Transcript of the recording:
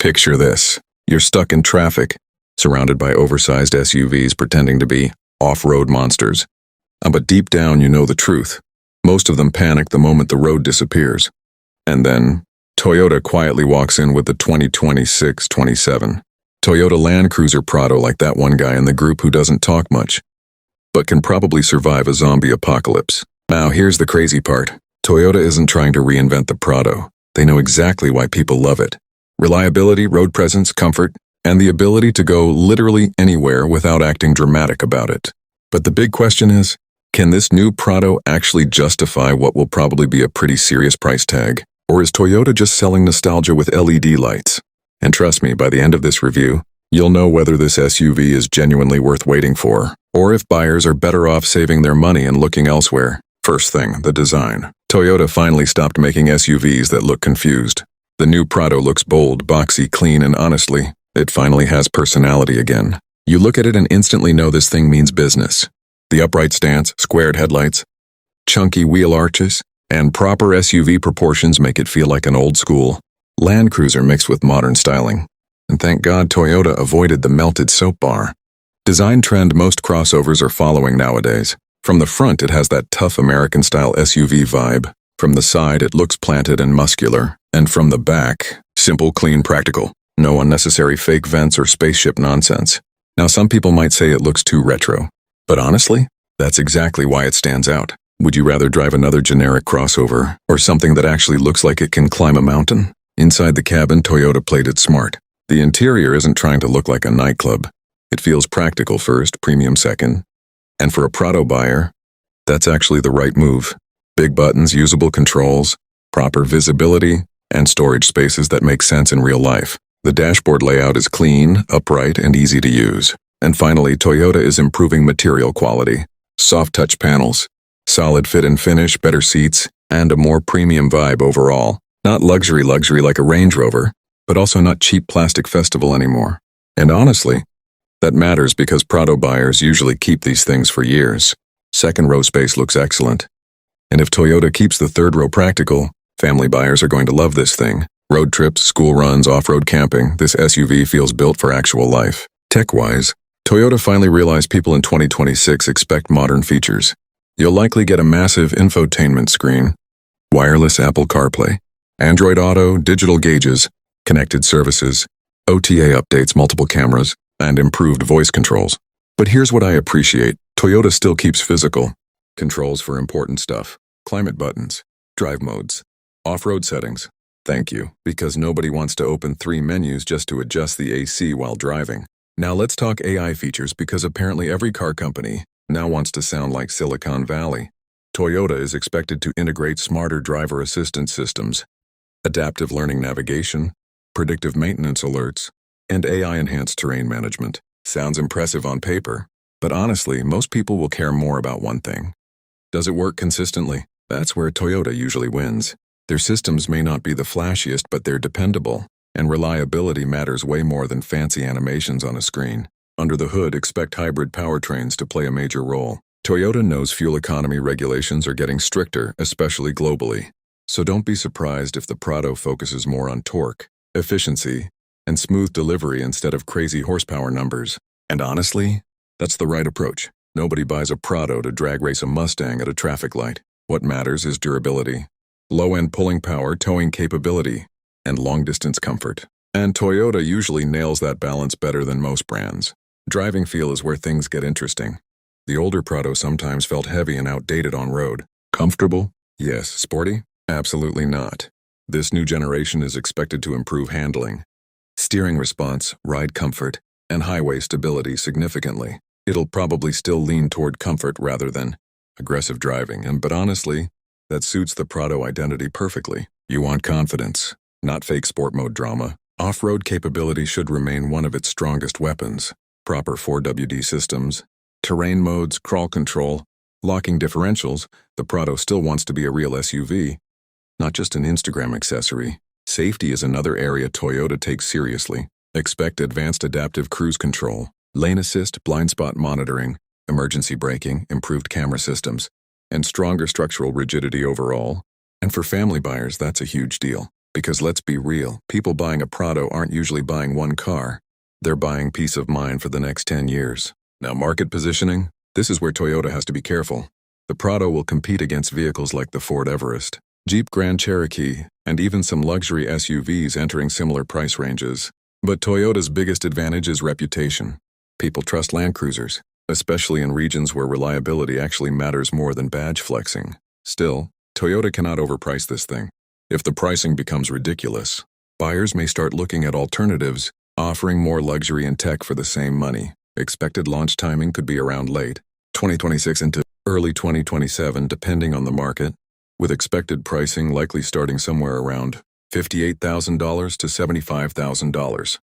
Picture this. You're stuck in traffic, surrounded by oversized SUVs pretending to be off-road monsters. But deep down you know the truth. Most of them panic the moment the road disappears. And then, Toyota quietly walks in with the 2026-27 Toyota Land Cruiser Prado, like that one guy in the group who doesn't talk much, but can probably survive a zombie apocalypse. Now here's the crazy part. Toyota isn't trying to reinvent the Prado. They know exactly why people love it. Reliability, road presence, comfort, and the ability to go literally anywhere without acting dramatic about it. But the big question is, can this new Prado actually justify what will probably be a pretty serious price tag? Or is Toyota just selling nostalgia with LED lights? And trust me, by the end of this review, you'll know whether this SUV is genuinely worth waiting for, or if buyers are better off saving their money and looking elsewhere. First thing, the design. Toyota finally stopped making SUVs that look confused. The new Prado looks bold, boxy, clean, and honestly, it finally has personality again. You look at it and instantly know this thing means business. The upright stance, squared headlights, chunky wheel arches, and proper SUV proportions make it feel like an old-school Land Cruiser mixed with modern styling. And thank God Toyota avoided the melted soap bar. Design trend most crossovers are following nowadays. From the front, it has that tough American-style SUV vibe. From the side, it looks planted and muscular. And from the back, simple, clean, practical. No unnecessary fake vents or spaceship nonsense. Now, some people might say it looks too retro. But honestly, that's exactly why it stands out. Would you rather drive another generic crossover, or something that actually looks like it can climb a mountain? Inside the cabin, Toyota played it smart. The interior isn't trying to look like a nightclub. It feels practical first, premium second. And for a Prado buyer, that's actually the right move. Big buttons, usable controls, proper visibility, and storage spaces that make sense in real life. The dashboard layout is clean, upright, and easy to use. And finally, Toyota is improving material quality. Soft touch panels, solid fit and finish, better seats, and a more premium vibe overall. Not luxury like a Range Rover, but also not cheap plastic festival anymore. And honestly, that matters because Prado buyers usually keep these things for years. Second row space looks excellent. And if Toyota keeps the third row practical, family buyers are going to love this thing. Road trips, school runs, off-road camping, this SUV feels built for actual life. Tech-wise, Toyota finally realized people in 2026 expect modern features. You'll likely get a massive infotainment screen, wireless Apple CarPlay, Android Auto, digital gauges, connected services, OTA updates, multiple cameras, and improved voice controls. But here's what I appreciate. Toyota still keeps physical controls for important stuff. Climate buttons, drive modes, off-road settings. Thank you, because nobody wants to open 3 menus just to adjust the AC while driving. Now let's talk AI features, because apparently every car company now wants to sound like Silicon Valley. Toyota is expected to integrate smarter driver assistance systems, adaptive learning navigation, predictive maintenance alerts, and AI-enhanced terrain management. Sounds impressive on paper, but honestly, most people will care more about one thing. Does it work consistently? That's where Toyota usually wins. Their systems may not be the flashiest, but they're dependable, and reliability matters way more than fancy animations on a screen. Under the hood, expect hybrid powertrains to play a major role. Toyota knows fuel economy regulations are getting stricter, especially globally. So don't be surprised if the Prado focuses more on torque, efficiency, and smooth delivery instead of crazy horsepower numbers. And honestly, that's the right approach. Nobody buys a Prado to drag race a Mustang at a traffic light. What matters is durability, low-end pulling power, towing capability, and long-distance comfort. And Toyota usually nails that balance better than most brands. Driving feel is where things get interesting. The older Prado sometimes felt heavy and outdated on road. Comfortable? Yes. Sporty? Absolutely not. This new generation is expected to improve handling, steering response, ride comfort, and highway stability significantly. It'll probably still lean toward comfort rather than aggressive driving, but honestly, that suits the Prado identity perfectly. You want confidence, not fake sport mode drama. Off-road capability should remain one of its strongest weapons. Proper 4WD systems, terrain modes, crawl control, locking differentials. The Prado still wants to be a real SUV, not just an Instagram accessory. Safety is another area Toyota takes seriously. Expect advanced adaptive cruise control, lane assist, blind spot monitoring, emergency braking, improved camera systems, and stronger structural rigidity overall. And for family buyers, that's a huge deal. Because let's be real, people buying a Prado aren't usually buying one car. They're buying peace of mind for the next 10 years. Now, market positioning? This is where Toyota has to be careful. The Prado will compete against vehicles like the Ford Everest, Jeep Grand Cherokee, and even some luxury SUVs entering similar price ranges. But Toyota's biggest advantage is reputation. People trust Land Cruisers, especially in regions where reliability actually matters more than badge flexing. Still, Toyota cannot overprice this thing. If the pricing becomes ridiculous, buyers may start looking at alternatives, offering more luxury and tech for the same money. Expected launch timing could be around late 2026 into early 2027 depending on the market, with expected pricing likely starting somewhere around $58,000 to $75,000.